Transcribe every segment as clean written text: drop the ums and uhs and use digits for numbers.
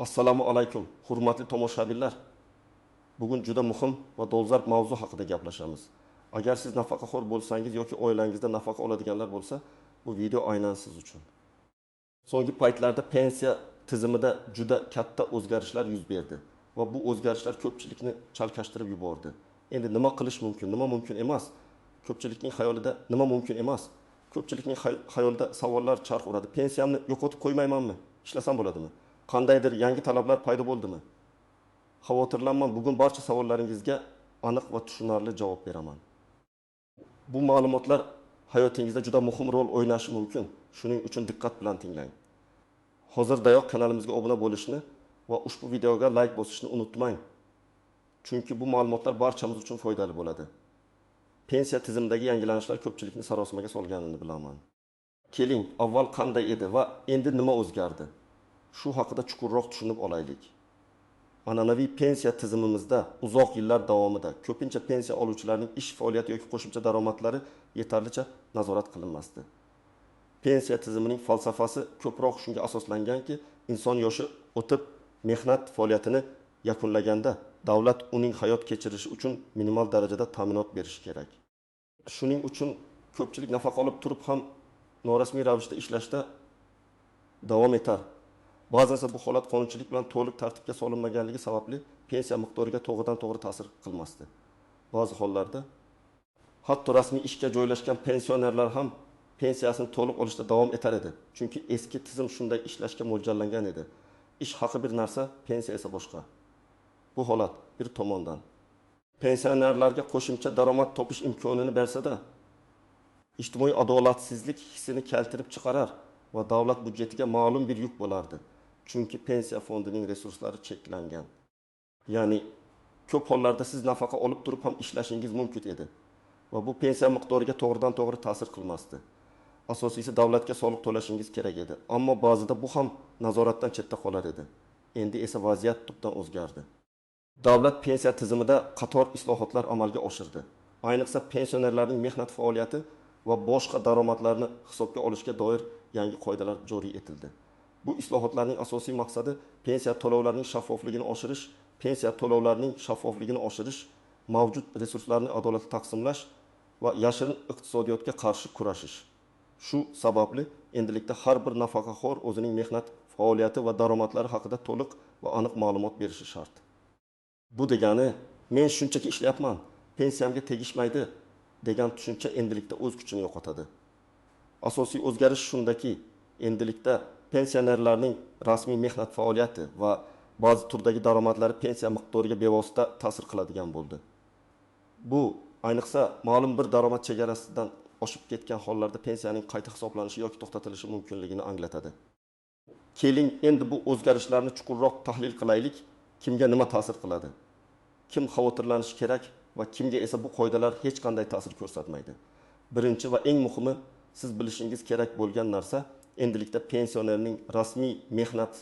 Assalomu alaykum, hurmatli tomoshabinlar. Bugun juda muhim va dolzarb mavzu haqida gaplashamiz. Agar siz nafaqaxo'r bo'lsangiz yoki oilangizda nafaqa oladiganlar bo'lsa, bu video aynan siz uchun. So'nggi paytlarda pensiya tizimida juda katta o'zgarishlar yuz berdi va bu o'zgarishlar ko'pchilikni chalkashtirib yubordi. Endi nima qilish mumkin, nima mumkin emas? Ko'pchilikning xayolida nima mumkin emas? Ko'pchilikning xayolida savollar charx uradi. Pensiyamni yo'qotib qo'ymaymanmi? Ishlasam bo'ladimi? Qandaydir yangi talablar paydo bo'ldimi? Xavotirlanmang, bugun barcha savollaringizga aniq va tushunarli javob beraman. Bu ma'lumotlar hayotingizda juda muhim rol o'ynashi mumkin. Shuning uchun diqqat bilan tinglang. Hozirdayoq kanalimizga obuna bo'lishni va ushbu videoga like bosishni unutmang. Chunki bu ma'lumotlar barchamiz uchun foydali bo'ladi. Pensiya tizimidagi yangilanishlar ko'pchilikni sarosimaga solganini bilaman. Keling, avval qanday edi va endi nima o'zgardi? Shu haqida chuqurroq tushunib olaylik. An'anaviy pensiya tizimimizda uzoq yillar davomida ko'pincha pensiya oluvchilarning ish faoliyati yoki qo'shimcha daromadlari yetarlicha nazorat qilinmasdi. Pensiya tizimining falsafasi ko'proq shunga asoslanganki, inson yoshi o'tib mehnat faoliyatini yakunlaganda davlat uning hayot kechirishi uchun minimal darajada ta'minot berishi kerak. Shuning uchun ko'pchilik nafaqa olib turib ham norasmiy ravishda ishlashda davom etar. Ba'zan esa bu holat qonunchilik bilan to'liq tartibga solinmaganligi sababli pensiya miqdoriga to'g'ridan-to'g'ri ta'sir qilmasdi. Ba'zi hollarda hatto rasmiy ishga joylashgan pensionerlar ham pensiyasini to'liq olishda davom etar edi. Chunki eski tizim shunday ishlashga mo'ljallangan edi. Ish haqi bir narsa, pensiya esa boshqa. Bu holat bir tomondan pensionerlarga qo'shimcha daromad topish imkonini bersa-da, ijtimoiy adolatsizlik hissini keltirib chiqarar va davlat budjetiga ma'lum bir yuk bo'lardi. Chunki pensiya fondining resurslari cheklangan. Ya'ni ko'p hollarda siz nafaqa olib turib ham ishlashingiz mumkin edi va bu pensiya miqdoriga to'g'ridan-to'g'ri ta'sir qilmasdi. Asosiysi davlatga soliq to'lashingiz kerak edi, ammo ba'zida bu ham nazoratdan chetda qolar edi. Endi esa vaziyat tubdan o'zgardi. Davlat pensiya tizimida qator islohotlar amalga oshirdi. Ayniqsa pensionerlarning mehnat faoliyati va boshqa daromadlarni hisobga olishga doir yangi qoidalar joriy etildi. Bu islohotlarning asosiy maqsadi pensiya to'lovlarining shaffofligini oshirish, mavjud resurslarni adolatli taqsimlash va yashirin iqtisodiyotga qarshi kurashish. Shu sababli endilikda har bir nafaqaxo'r o'zining mehnat faoliyati va daromadlari haqida to'liq va aniq ma'lumot berishi shart. Bu degani, men shunchaki ishlayapman, pensiyamga tegishmaydi degan tushuncha endilikda o'z kuchini yo'qotadi. Asosiy o'zgarish shundaki, endilikda pensionerlarning rasmiy mehnat faoliyati va ba'zi turdagi daromadlari pensiya miqdoriga bevosita ta'sir qiladigan bo'ldi. Bu ayniqsa ma'lum bir daromad chegarasidan oshib ketgan hollarda pensiyaning qayta hisoblanishi yoki to'xtatilishi mumkinligini anglatadi. Keling, endi bu o'zgarishlarni chuqurroq tahlil qilaylik. Kimga nima ta'sir qiladi? Kim xavotirlanishi kerak va kimga esa bu qoidalar hech qanday ta'sir ko'rsatmaydi? Birinchi va eng muhimi, siz bilishingiz kerak bo'lgan narsa, endilikda pensionerning rasmiy mehnat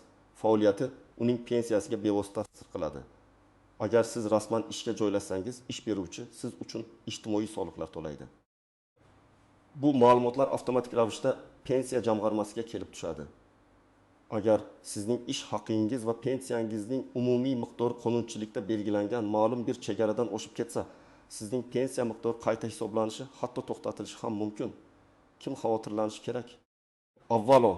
faoliyati uning pensiyasiga bevosita ta'sir qiladi. Agar siz rasman ishga joylashsangiz, ish beruvchi siz uchun ijtimoiy soliqlar to'laydi. Bu ma'lumotlar avtomatik ravishda pensiya jamg'armasiga kelib tushadi. Agar sizning ish haqingiz va pensiyangizning umumiy miqdori qonunchilikda belgilangan ma'lum bir chegaradan oshib ketsa, sizning pensiya miqdori qayta hisoblanishi, hatto to'xtatilishi ham mumkin. Kim xavotirlanishi kerak? Avvalo,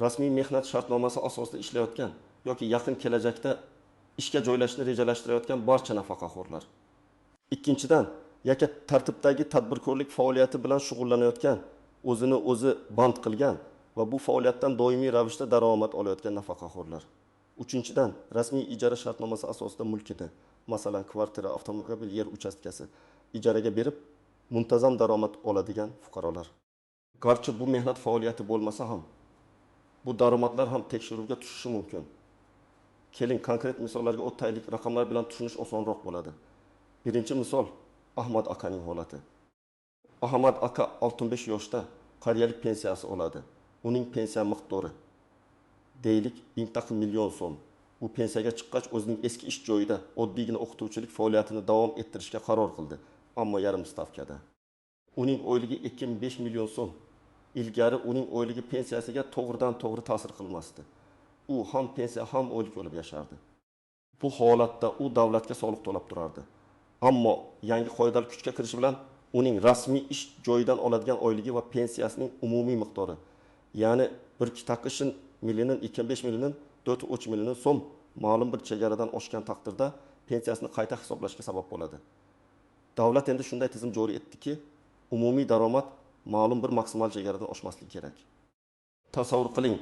rasmiy mehnat shartnomasi asosida ishlayotgan yoki yaqin kelajakda ishga joylashishni rejalashtirayotgan barcha nafaqaxo'rlar. Ikkinchidan, yakka tartibdagi tadbirkorlik faoliyati bilan shug'ullanayotgan, o'zini o'zi band qilgan va bu faoliyatdan doimiy ravishda daromad olayotgan nafaqaxo'rlar. Uchinchidan, rasmiy ijara shartnomasi asosida mulkini, masalan, kvartira, avtomobil, yer uchastkasi ijaraga berib, muntazam daromad oladigan fuqarolar. Garchi bu mehnat faoliyati bo'lmasa ham, bu daromadlar ham tekshiruvga tushishi mumkin. Keling, konkret misollarga o'taylik, raqamlar bilan tushunish osonroq bo'ladi. Birinchi misol Ahmad akaning holati. Ahmad aka 65 yoshda qariyalik pensiyasi oladi. Uning pensiya miqdori deylik 1 million so'm. U pensiyaga chiqqach o'zining eski ish joyida oddiygina o'qituvchilik faoliyatini davom ettirishga qaror qildi, ammo yarim stavkada. Uning oyligi 2,5 million so'm. Ilgari uning oyligi pensiyasiga to'g'ridan-to'g'ri ta'sir qilmasdi. u ham pensiya ham o'lik bo'lib yashardi. Bu holatda u davlatga soliq to'lab turardi. Ammo yangi qoidalar kuchga kirishi bilan uning rasmiy ish joyidan oladigan oyligi va pensiyasining umumiy miqdori, ya'ni bir takishin million 25 million 4-3 million so'm ma'lum bir chegaradan oshgan taqdirda pensiyasini qayta hisoblashga sabab bo'ladi. Davlat endi shunday tizim joriy etdiki, umumiy daromad ma'lum bir maksimal chegaradan oshmasligi kerak. Tasavvur qiling,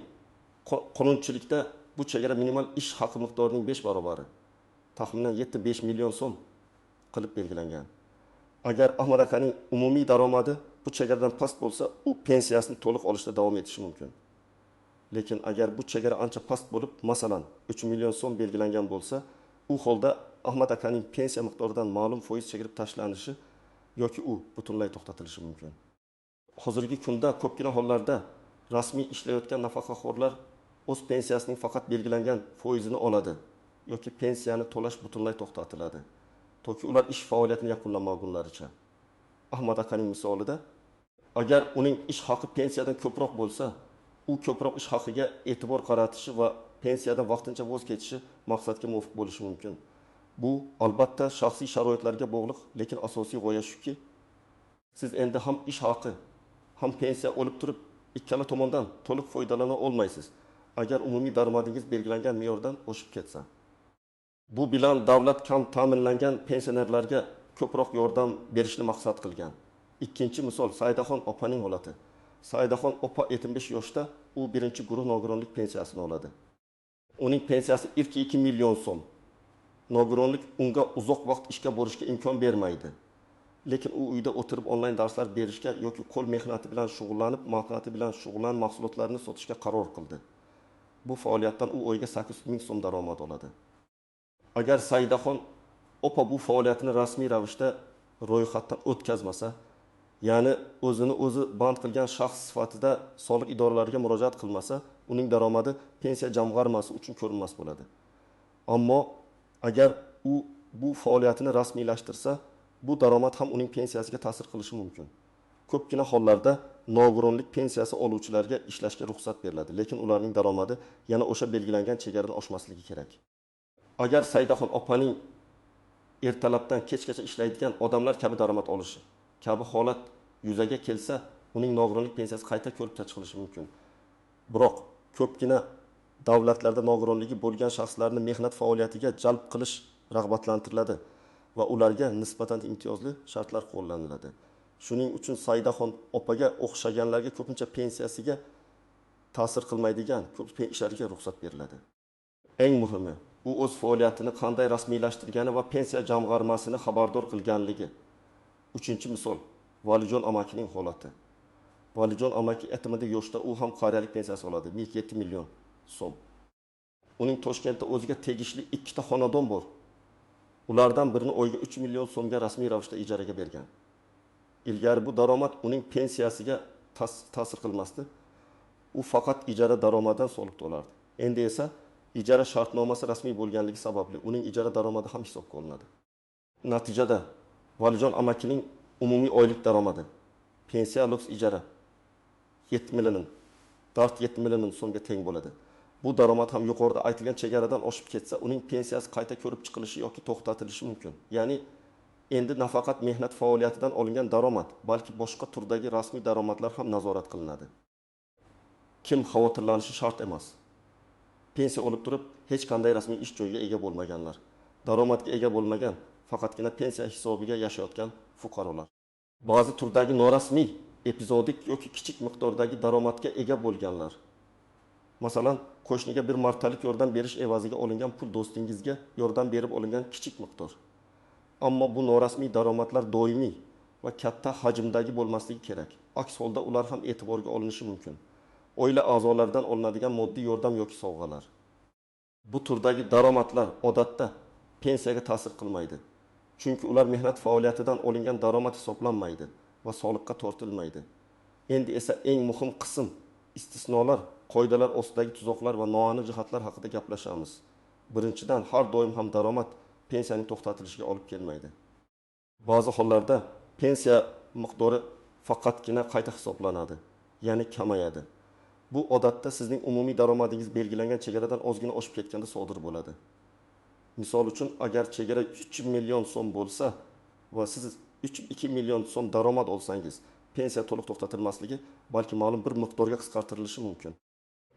qonunchilikda bu chegara minimal ish haqi miqdorining 5 barobar, taxminan 7-5 million so'm qilib belgilangan. Agar Ahmad akaning umumiy daromadi bu chegaradan past bo'lsa, u pensiyasini to'liq olishda davom etishi mumkin. Lekin agar bu chegara ancha past bo'lib, masalan, 3 million so'm belgilangan bo'lsa, u holda Ahmad akaning pensiya miqdoridan ma'lum foiz chegirib tashlanishi yoki u butunlay to'xtatilishi mumkin. Hozirgi kunda ko'pgina hollarda rasmiy ishlayotgan nafaqaxo'rlar o'z pensiyasining faqat belgilangan foizini oladi yoki pensiyani to'lash butunlay to'xtatiladi, toki ular ish faoliyatini yakunlamagunlaricha. Ahmad akaning misolida, agar uning ish haqi pensiyadan ko'proq bo'lsa, u ko'proq ish haqiga e'tibor qaratishi va pensiyadan vaqtincha voz kechishi maqsadga muvofiq bo'lishi mumkin. Bu albatta shaxsiy sharoitlarga bog'liq, lekin asosiy g'oya shuki, siz endi ham ish haqi, ham pensiya olib turib, ikkala tomondan to'liq foydalana olmaysiz, agar umumiy daromadingiz belgilangan me'yordan oshib ketsa. Bu bilan davlat kam ta'minlangan pensionerlarga ko'proq yordam berishni maqsad qilgan. Ikkinchi misol Saidaxon opaning holati. Saidaxon opa 75 yoshda, u birinchi guruh nogironlik pensiyasini oladi. Uning pensiyasi ilk 2 million so'm. Nogironlik unga uzoq vaqt ishga borishga imkon bermaydi. Lekin u uyda o'tirib onlayn darslar berishga yoki qo'l mehnati bilan shug'ullanib, mahsulotlarini sotishga qaror qildi. Bu faoliyatdan u oyga 800 ming so'm daromad oladi. Agar Saidaxon opa bu faoliyatini rasmiy ravishda ro'yxatdan o'tkazmasa, ya'ni o'zini o'zi band qilgan shaxs sifatida soliq idoralariga murojaat qilmasa, uning daromadi pensiya jamg'armasi uchun ko'rinmas bo'ladi. Ammo agar u bu faoliyatini rasmiylashtirsa, bu daromad ham uning pensiyasiga ta'sir qilishi mumkin. Ko'pgina hollarda nogironlik pensiyasi oluvchilarga ishlashga ruxsat beriladi, lekin ularning daromadi yana o'sha belgilangan chegaradan oshmasligi kerak. Agar Saidaxon opaning ertalabdan kechgacha ishlaydigan odamlar kabi daromad olishi kabi holat yuzaga kelsa, uning nogironlik pensiyasi qayta ko'rib chiqilishi mumkin. Biroq ko'pgina davlatlarda nogironligi bo'lgan shaxslarni mehnat faoliyatiga jalb qilish rag'batlantiriladi va ularga nisbatan imtiyozli shartlar qo'llaniladi. Shuning uchun Saidaxon opaga o'xshaganlarga ko'pincha pensiyasiga ta'sir qilmaydigan ko'p ishlarga ruxsat beriladi. Eng muhimi, u o'z faoliyatini qanday rasmiylashtirgani va pensiya jamg'armasini xabardor qilganligi. Uchinchi misol, Valijon amakining holati. Valijon amaki 70 yoshda u ham qariyalik pensiyasi oladi, 7 million so'm. Uning Toshkentda o'ziga tegishli 2 ta xonadon bor. Ulardan birini oyga 3 million so'mga rasmiy ravishda ijaraga bergan. Ilgari bu daromad uning pensiyasiga ta'sir qilmasdi. U faqat ijara daromadidan soliq to'lardi. Endi esa ijara shartnomasi rasmiy bo'lganligi sababli uning ijara daromadi ham hisobga olinadi. Natijada Valijon amakining umumiy oylik daromadi pensiya luks ijara 7 million, 7 million so'mga teng bo'ladi. Bu daromad ham yuqorida aytilgan chegaradan oshib ketsa, uning pensiyasi qayta ko'rib chiqilishi yoki to'xtatilishi mumkin. Ya'ni endi nafaqat mehnat faoliyatidan olingan daromad, balki boshqa turdagi rasmiy daromadlar ham nazorat qilinadi. Kim xavotirlanishi shart emas. Pensiya olib turib, hech qanday rasmiy ish joyiga ega bo'lmaganlar, daromadga ega bo'lmagan, faqatgina pensiya hisobiga yashayotgan fuqarolar. Ba'zi turdagi norasmiy, epizodik yoki kichik miqdordagi daromadga ega bo'lganlar. Masalan, qo'shniga bir martalik yordam berish evaziga olingan pul do'stingizga yordam berib olingan kichik miqdor. Ammo bu norasmiy daromadlar doimiy va katta hajmdagi bo'lmasligi kerak. Aks holda ular ham e'tiborga olinishi mumkin. Oila a'zolaridan olinadigan moddiy yordam yoki sovg'alar. Bu turdagi daromadlar odatda pensiyaga ta'sir qilmaydi. Chunki ular mehnat faoliyatidan olingan daromad hisoblanmaydi va soliqqa tortilmaydi. Endi esa eng muhim qism istisnolar, qoidalar ostidagi tuzoqlar va noaniq jihatlar haqida gaplashamiz. Birinchidan, har doim ham daromad pensiyaning to'xtatilishiga olib kelmaydi. Ba'zi hollarda pensiya miqdori faqatgina qayta hisoblanadi, ya'ni kamayadi. Bu odatda sizning umumiy daromadingiz belgilangan chegaradan ozgina oshib ketganda sodir bo'ladi. Misol uchun, agar chegara 3 million so'm bo'lsa va siz 2 million so'm daromad olsangiz, pensiya to'liq to'xtatilmasligi, balki ma'lum bir miqdorga qisqartirilishi mumkin.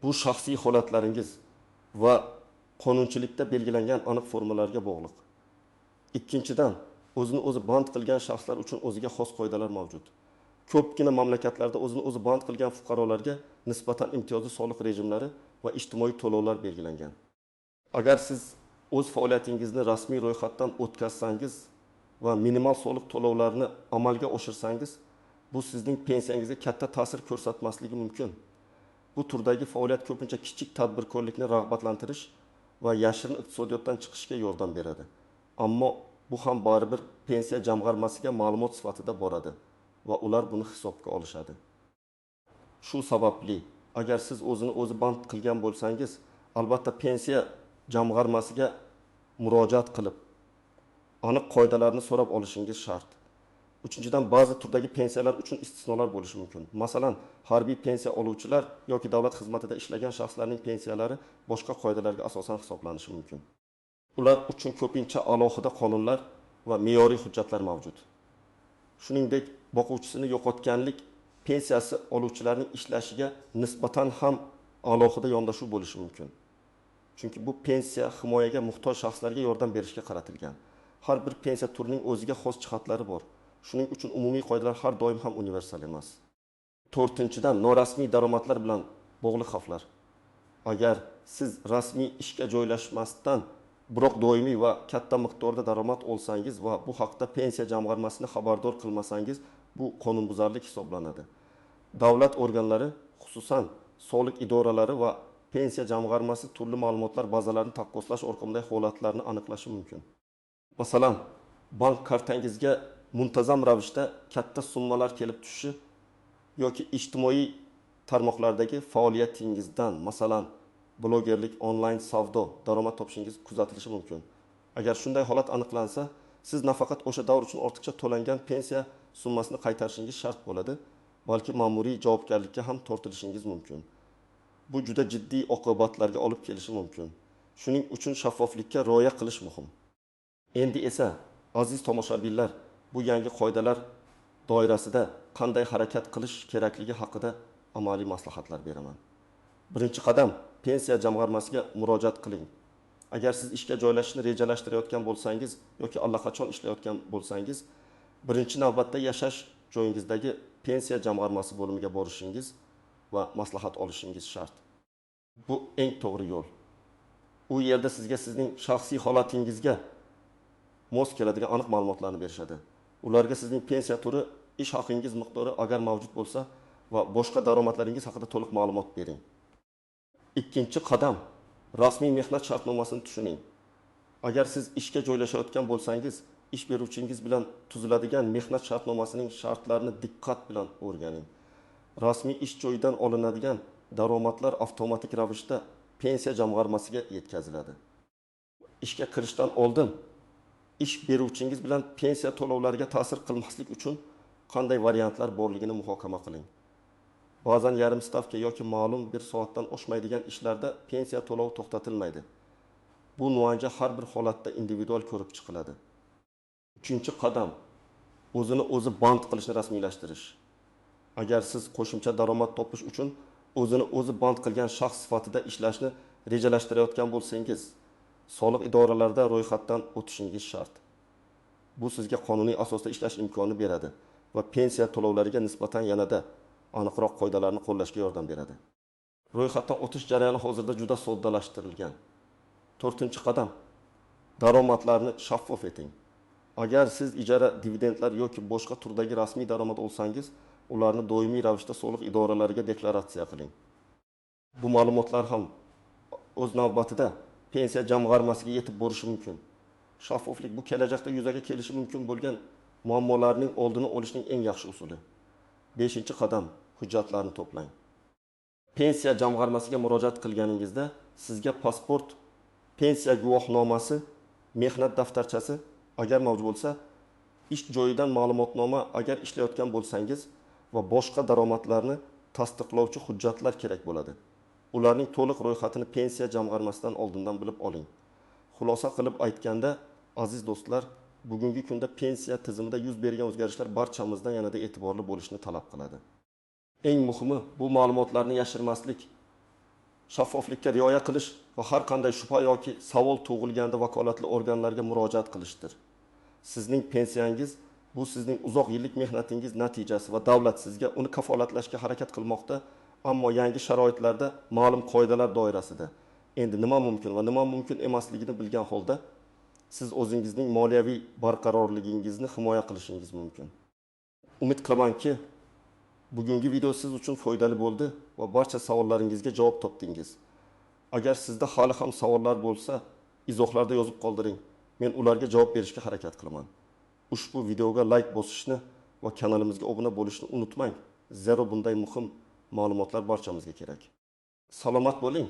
Bu shaxsiy holatlaringiz va qonunchilikda belgilangan aniq formalarga bog'liq. Ikkinchidan, o'zini o'zi band qilgan shaxslar uchun o'ziga xos qoidalar mavjud. Ko'pgina mamlakatlarda o'zini o'zi band qilgan fuqarolarga nisbatan imtiyozli soliq rejimlari va ijtimoiy to'lovlar belgilangan. Agar siz o'z faoliyatingizni rasmiy ro'yxatdan o'tkazsangiz va minimal soliq to'lovlarini amalga oshirsangiz, bu sizning pensiyangizga katta ta'sir ko'rsatmasligi mumkin. Bu turdagi faoliyat ko'pincha kichik tadbirkorlikni rag'batlantirish va yashirin iqtisodiyotdan chiqishga yordam beradi. Ammo bu ham baribir pensiya jamg'armasiga ma'lumot sifatida boradi va ular buni hisobga olishadi. Shu sababli, agar siz o'zini o'zi band qilgan bo'lsangiz, albatta pensiya jamg'armasiga murojaat qilib, aniq qoidalarni so'rab olishingiz shart. Uchinchidan, ba'zi turdagi pensiyalar uchun istisnolar bo'lishi mumkin. Masalan, harbiy pensiya oluvchilar yoki davlat xizmatida ishlagan shaxslarning pensiyalari boshqa qoidalarga asosan hisoblanishi mumkin. Ular uchun ko'pincha alohida qonunlar va me'yoriy hujjatlar mavjud. Shuningdek, boquvchisini yo'qotganlik pensiyasi oluvchilarning ishlashiga nisbatan ham alohida yondashuv bo'lishi mumkin. Chunki bu pensiya himoyaga muhtoj shaxslarga yordam berishga qaratilgan. Har bir pensiya turining o'ziga xos jihatlari bor. Shuning uchun umumiy qoidalar har doim ham universal emas. To'rtinchidan, norasmiy daromadlar bilan bog'liq xavflar. Agar siz rasmiy ishga joylashmasdan, biroq doimiy va katta miqdorda daromad olsangiz va bu haqda pensiya jamg'armasini xabardor qilmasangiz, bu qonunbuzarlik hisoblanadi. Davlat organlari, xususan soliq idoralari va pensiya jamg'armasi turli ma'lumotlar bazalarini taqqoslash orqali holatlarni aniqlashi mumkin. Masalan, bank kartangizga muntazam ravishda katta summalar kelib tushishi yoki ijtimoiy tarmoqlardagi faoliyatingizdan, masalan, blogerlik, onlayn savdo, daromad topishingiz kuzatilishi mumkin. Agar shunday holat aniqlansa, siz nafaqat o'sha davr uchun ortiqcha to'langan pensiya summasini qaytarishingiz shart bo'ladi, balki ma'muriy javobgarlikka ham tortilishingiz mumkin. Bu juda jiddiy oqibatlarga olib kelishi mumkin. Shuning uchun shaffoflikka rioya qilish muhim. Endi esa, aziz tomoshabinlar, bu yangi qoidalar doirasida qanday harakat qilish kerakligi haqida amaliy maslahatlar beraman. Birinchi qadam, pensiya jamg'armasiga murojaat qiling. Agar siz ishga joylashishni rejalashtirayotgan bo'lsangiz yoki allaqachon ishlayotgan bo'lsangiz, birinchi navbatda yashash joyingizdagi pensiya jamg'armasi bo'limiga borishingiz va maslahat olishingiz shart. Bu eng to'g'ri yo'l. U yerda sizga sizning shaxsiy holatingizga mos keladigan aniq ma'lumotlarni berishadi. Ularga sizning pensiya turi, ish haqingiz miqdori agar mavjud bo'lsa va boshqa daromadlaringiz haqida to'liq ma'lumot bering. Ikkinchi qadam, rasmiy mehnat shartnomasini tushuning. Agar siz ishga joylashayotgan bo'lsangiz, ish beruvchingiz bilan tuziladigan mehnat shartnomasining shartlarini diqqat bilan o'rganing. Rasmiy ish joyidan olinadigan daromadlar avtomatik ravishda pensiya jamg'armasiga yetkaziladi. Ishga kirishdan oldin ish beruvchingiz bilan pensiya to'lovlariga ta'sir qilmaslik uchun qanday variantlar borligini muhokama qiling. Ba'zan yarim stavka yoki ma'lum bir soatdan oshmaydigan ishlarda pensiya to'lovi to'xtatilmaydi. Bu muolaja har bir holatda individual ko'rib chiqiladi. Uchinchi qadam, o'zini o'zi band qilishni rasmiylashtirish. Agar siz qo'shimcha daromad topish uchun o'zini o'zi band qilgan shaxs sifatida ishlashni rejalashtirayotgan bo'lsangiz, soliq idoralarida ro'yxatdan o'tishingiz shart. Bu sizga qonuniy asosda ishlash imkonini beradi va pensiya to'lovlariga nisbatan yanada aniqroq qoidalarni qo'llashga yordam beradi. Ro'yxatdan o'tish jarayoni hozirda juda soddalashtirilgan. To'rtinchi qadam, daromadlarni shaffof eting. Agar siz ijara, dividendlar yoki boshqa turdagi rasmiy daromad olsangiz, ularni doimiy ravishda soliq idoralariga deklaratsiya qiling. Bu ma'lumotlar ham o'z navbatida pensiya jamg'armasiga yetib borishi mumkin. Shaffoflik bu kelajakda yuzaga kelishi mumkin bo'lgan muammolarning oldini olishning eng yaxshi usuli. 5-qadam, hujjatlarni to'plang. Pensiya jamg'armasiga murojaat qilganingizda sizga pasport, pensiya guvohnomasi, mehnat daftarchasi agar mavjud bo'lsa, ish joyidan ma'lumotnoma agar ishlayotgan bo'lsangiz va boshqa daromadlarni tasdiqlovchi hujjatlar kerak bo'ladi. Ularning to'liq ro'yxatini pensiya jamg'armasidan oldindan bilib oling. Xulosa qilib aytganda, aziz do'stlar, bugungi kunda pensiya tizimida yuz bergan o'zgarishlar barchamizdan yanada e'tiborli bo'lishni talab qiladi. Eng muhimi bu ma'lumotlarni yashirmaslik, shaffoflikka rioya qilish va har qanday shubha yoki savol tug'ilganda vakolatli organlarga murojaat qilishdir. Sizning pensiyangiz bu sizning uzoq yillik mehnatingiz natijasi va davlat sizga uni kafolatlashga harakat qilmoqda, ammo yangi sharoitlarda ma'lum qoidalar doirasida. Endi nima mumkin va nima mumkin emasligini bilgan holda siz o'zingizning moliyaviy barqarorligingizni himoya qilishingiz mumkin. Umid qilamanki, bugungi video siz uchun foydali bo'ldi va barcha savollaringizga javob topdingiz. Agar sizda hali ham savollar bo'lsa, izohlarda yozib qoldiring. Men ularga javob berishga harakat qilaman. Ushbu videoga like bosishni va kanalimizga obuna bo'lishni unutmang. Zero bunday muhim ma'lumotlar barchamizga kerak. Salomat bo'ling.